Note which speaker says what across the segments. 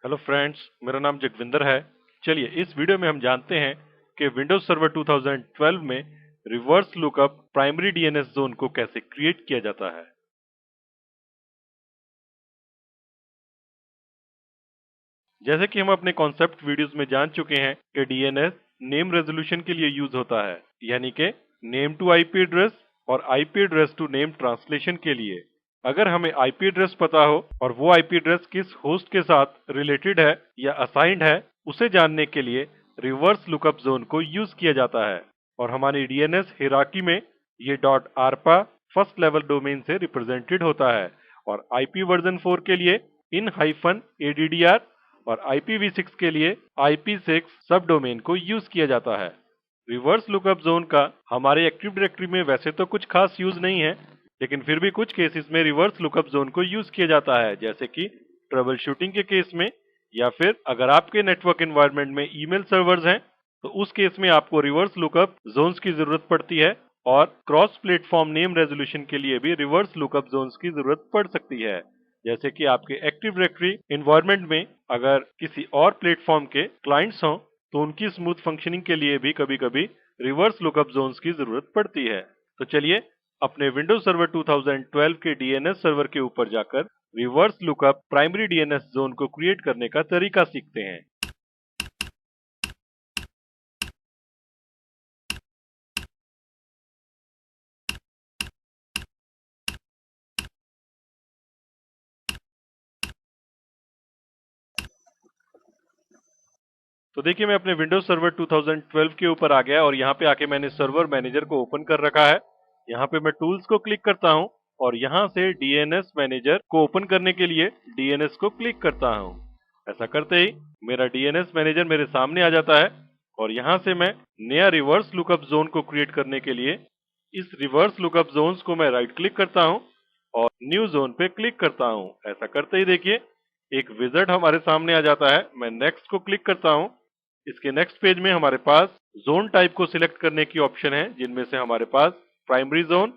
Speaker 1: Hello friends, मेरा नाम जगविंदर है। चलिए इस वीडियो में हम जानते हैं कि विंडोज सर्वर 2012 में reverse lookup primary DNS zone को कैसे क्रिएट किया जाता है। जैसे कि हम अपने कॉन्सेप्ट वीडियोस में जान चुके हैं कि डीएनएस नेम रेजोल्यूशन के लिए यूज होता है, यानी कि नेम टू आईपी एड्रेस और IP address to name translation के लिए। अगर हमें आईपी एड्रेस पता हो और वो आईपी एड्रेस किस होस्ट के साथ रिलेटेड है या असाइंड है, उसे जानने के लिए रिवर्स लुकअप जोन को यूज किया जाता है। और हमारी डीएनएस हिराकी में ये .arpa फर्स्ट लेवल डोमेन से रिप्रेजेंटेड होता है और आईपी वर्जन 4 के लिए in-addr और IPv6 के लिए IP6 सब डोमेन को यूज किया जाता है। रिवर्स लुकअप जोन का हमारे एक्टिव डायरेक्टरी में वैसे तो कुछ खास यूज नहीं है, लेकिन फिर भी कुछ केसेस में रिवर्स लुकअप जोन को यूज किया जाता है, जैसे कि ट्रबल शूटिंग के केस में, या फिर अगर आपके नेटवर्क एनवायरनमेंट में ईमेल सर्वर्स हैं तो उस केस में आपको रिवर्स लुकअप जोन्स की जरूरत पड़ती है। और क्रॉस प्लेटफॉर्म नेम रेजोल्यूशन के लिए भी रिवर्स लुकअप जोन्स की जरूरत पड़ सकती है, जैसे कि आपके एक्टिव डायरेक्टरी एनवायरनमेंट में अगर किसी और प्लेटफॉर्म के क्लाइंट्स हों तो उनकी स्मूथ फंक्शनिंग के लिए भी कभी-कभी रिवर्स लुकअप जोन्स की जरूरत पड़ती है। तो चलिए अपने विंडोज सर्वर 2012 के डीएनएस सर्वर के ऊपर जाकर reverse lookup primary DNS zone को क्रिएट करने का तरीका सीखते हैं। तो देखिए मैं अपने विंडोज सर्वर 2012 के ऊपर आ गया और यहाँ पे आके मैंने सर्वर मैनेजर को ओपन कर रखा है। यहाँ पे मैं टूल्स को क्लिक करता हूँ और यहाँ से डीएनएस मैनेजर को ओपन करने के लिए डीएनएस को क्लिक करता हूँ। ऐसा करते ही मेरा डीएनएस मैनेजर मेरे सामने आ जाता है और यहाँ से मैं नया रिवर्स लुकअप जोन को क्रिएट करने के लिए इस रिवर्स लुकअप जोन्स को मैं राइट क्लिक करता हूँ और न्यू जोन पे क्लिक करता हूँ। ऐसा करते ही देखिए एक विजार्ड हमारे सामने आ जाता है। मैं नेक्स्ट को क्लिक करता हूँ। इसके नेक्स्ट पेज में हमारे पास जोन टाइप को सिलेक्ट करने की ऑप्शन है, जिनमें से हमारे पास प्राइमरी जोन,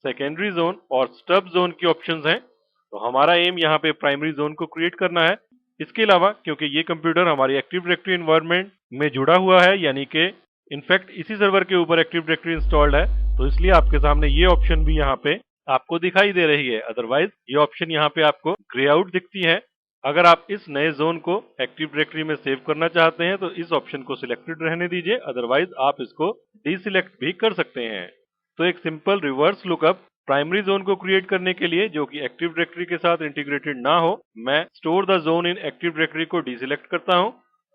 Speaker 1: सेकेंडरी जोन और स्टब जोन की ऑप्शंस हैं। तो हमारा एम यहाँ पे प्राइमरी जोन को क्रिएट करना है। इसके अलावा क्योंकि ये कंप्यूटर हमारी एक्टिव डायरेक्टरी एनवायरनमेंट में जुड़ा हुआ है, यानी कि इनफैक्ट इसी सर्वर के ऊपर एक्टिव डायरेक्टरी इंस्टॉल्ड है, तो इसलिए आपके सामने ये ऑप्शन भी यहाँ पे आपको दिखाई दे रही है। अदरवाइज ये ऑप्शन यहाँ पे आपको ग्रे आउट दिखती है। अगर आप इस नए जोन को एक्टिव डायरेक्टरी में सेव करना चाहते हैं तो इस ऑप्शन को सिलेक्टेड रहने दीजिए, अदरवाइज आप इसको डीसिलेक्ट भी कर सकते हैं। तो एक simple reverse lookup primary zone को क्रिएट करने के लिए, जो कि एक्टिव डायरेक्टरी के साथ इंटीग्रेटेड ना हो, मैं store the zone in active directory को डीसिलेक्ट करता हूं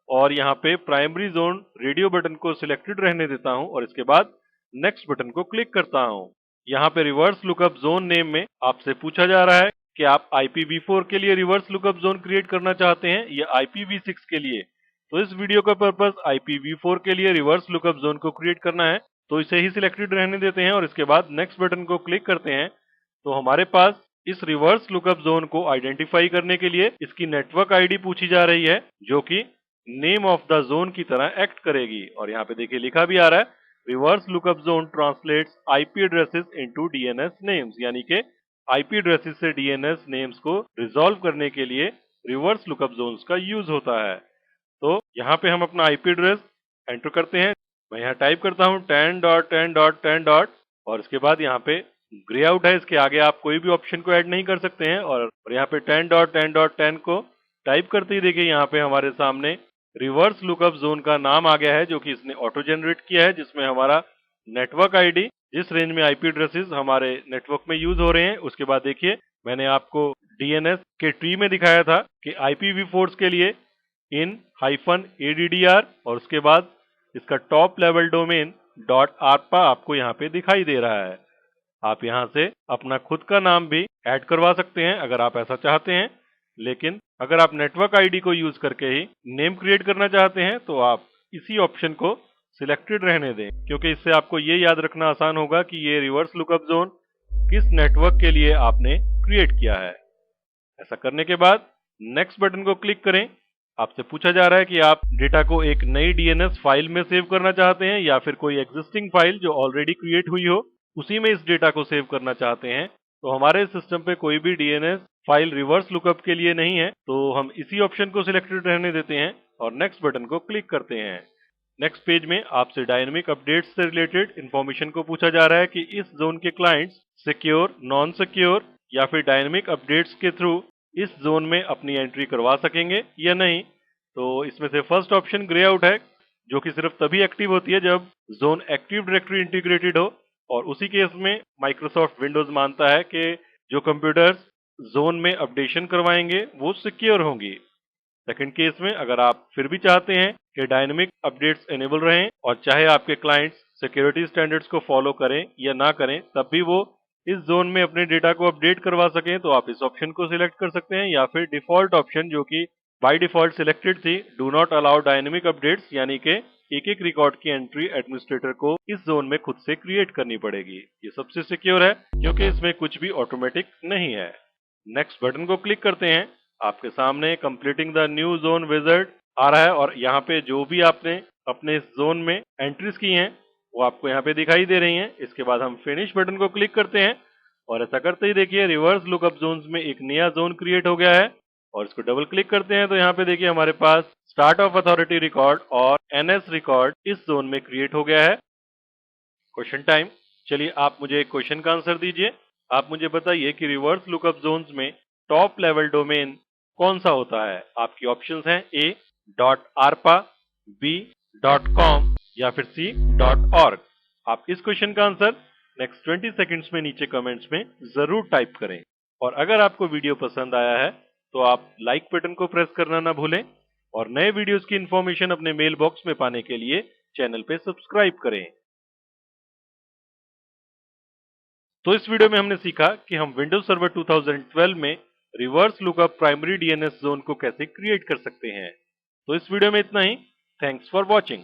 Speaker 1: और यहाँ पे प्राइमरी जोन रेडियो बटन को सिलेक्टेड रहने देता हूं और इसके बाद नेक्स्ट बटन को क्लिक करता हूं। यहाँ पे रिवर्स लुकअप जोन नेम में आपसे पूछा जा रहा है कि आप IPv4 के लिए रिवर्स लुकअप जोन क्रिएट करना चाहते हैं या IPv6 के लिए। तो इस वीडियो का पर्पस IPv4 के लिए रिवर्स लुकअप जोन को क्रिएट करना है, तो इसे ही सिलेक्टेड रहने देते हैं और इसके बाद नेक्स्ट बटन को क्लिक करते हैं। तो हमारे पास इस रिवर्स लुकअप जोन को आइडेंटिफाई करने के लिए इसकी नेटवर्क आईडी पूछी जा रही है, जो कि नेम ऑफ द जोन की तरह एक्ट करेगी। और यहाँ पे देखिए लिखा भी आ रहा है, reverse lookup zone translates IP addresses into DNS names, यानी कि IP एड्रेसेस से DNS नेम्स को रिजॉल्व करने के लिए रिवर्स लुकअप जोन्स का यूज होता है। तो यहाँ पे हम अपना IP एड्रेस एंटर करते हैं। मैं यहाँ टाइप करता हूँ 10.10.10. और इसके बाद यहाँ पे ग्रे आउट है, इसके आगे आप कोई भी ऑप्शन को ऐड नहीं कर सकते हैं। और यहाँ पे 10.10.10 को टाइप करते ही देखिए यहाँ पे हमारे सामने रिवर्स लुकअप जोन का नाम आ गया है, जो कि इसने ऑटो जनरेट किया है, जिसमें हमारा नेटवर्क आईडी, जिस रेंज में IP एड्रेसेस हमारे नेटवर्क में यूज हो रहे हैं। उसके बाद देखिए मैंने आपको DNS के ट्री में दिखाया था कि IPv4 के लिए in-addr और उसके बाद इसका टॉप लेवल डोमेन .arpa आपको यहाँ पे दिखाई दे रहा है। आप यहाँ से अपना खुद का नाम भी ऐड करवा सकते हैं अगर आप ऐसा चाहते हैं, लेकिन अगर आप नेटवर्क आईडी को यूज करके ही नेम क्रिएट करना चाहते हैं तो आप इसी ऑप्शन को सिलेक्टेड रहने दें, क्योंकि इससे आपको ये याद रखना आसान होगा कि ये रिवर्स लुकअप जोन किस नेटवर्क के लिए आपने क्रिएट किया है। ऐसा करने के बाद नेक्स्ट बटन को क्लिक करें। आपसे पूछा जा रहा है कि आप डेटा को एक नई DNS फाइल में सेव करना चाहते हैं या फिर कोई एग्जिस्टिंग फाइल जो ऑलरेडी क्रिएट हुई हो उसी में इस डेटा को सेव करना चाहते हैं। तो हमारे सिस्टम पे कोई भी डीएनएस फाइल रिवर्स लुकअप के लिए नहीं है, तो हम इसी ऑप्शन को सिलेक्टेड रहने देते हैं और नेक्स्ट बटन को क्लिक करते हैं। नेक्स्ट पेज में आपसे डायनेमिक अपडेट्स से रिलेटेड इंफॉर्मेशन को पूछा जा रहा है कि इस जोन के क्लाइंट्स सिक्योर, नॉन सिक्योर या फिर डायनेमिक अपडेट्स के थ्रू इस जोन में अपनी एंट्री करवा सकेंगे या नहीं। तो इसमें से फर्स्ट ऑप्शन ग्रे आउट है, जो कि सिर्फ तभी एक्टिव होती है जब जोन एक्टिव डायरेक्टरी इंटीग्रेटेड हो, और उसी केस में माइक्रोसॉफ्ट विंडोज मानता है कि जो कंप्यूटर्स जोन में अपडेशन करवाएंगे वो सिक्योर होंगी। सेकंड केस में अगर आप फिर भी चाहते हैं कि डायनेमिक अपडेट्स एनेबल रहें और चाहे आपके क्लाइंट्स सिक्योरिटी स्टैंडर्ड्स को फॉलो करें या ना करें, तब भी वो इस जोन में अपने डेटा को अपडेट करवा सकें, तो आप इस ऑप्शन को सिलेक्ट कर सकते हैं। या फिर डिफॉल्ट ऑप्शन जो कि बाय डिफॉल्ट सिलेक्टेड थी, do not allow dynamic updates, यानी कि एक एक रिकॉर्ड की एंट्री एडमिनिस्ट्रेटर को इस जोन में खुद से क्रिएट करनी पड़ेगी। ये सबसे सिक्योर है क्योंकि इसमें कुछ भी ऑटोमेटिक नहीं है। नेक्स्ट बटन को क्लिक करते हैं, आपके सामने completing the new zone wizard आ रहा है और यहाँ पे जो भी आपने अपने इस जोन में एंट्रीज की हैं वो आपको यहाँ पे दिखाई दे रही हैं। इसके बाद हम फिनिश बटन को क्लिक करते हैं और ऐसा करते ही देखिए रिवर्स लुकअप जोन्स में एक नया जोन क्रिएट हो गया है। और इसको डबल क्लिक करते हैं तो यहाँ पे देखिए हमारे पास स्टार्ट ऑफ अथॉरिटी रिकॉर्ड और एनएस रिकॉर्ड इस जोन में क्रिएट हो गया है। Question time. चलिए आप मुझे एक क्वेश्चन का आंसर दीजिए। आप मुझे बताइए कि रिवर्स लुकअप जोन्स में टॉप लेवल डोमेन कौन सा होता है। आपकी ऑप्शंस हैं a.arpa, b.com या फिर c.org। आप इस क्वेश्चन का आंसर नेक्स्ट 20 सेकंड्स में नीचे कमेंट्स में जरूर टाइप करें। और अगर आपको वीडियो पसंद आया है तो आप लाइक बटन को प्रेस करना ना भूलें और नए वीडियोस की इंफॉर्मेशन अपने मेल बॉक्स में पाने के लिए चैनल पे सब्सक्राइब करें। तो इस वीडियो में हमने सीखा कि हम विंडोज सर्वर 2012 में reverse lookup primary DNS zone को कैसे क्रिएट कर सकते हैं। तो इस वीडियो में इतना ही। Thanks for watching.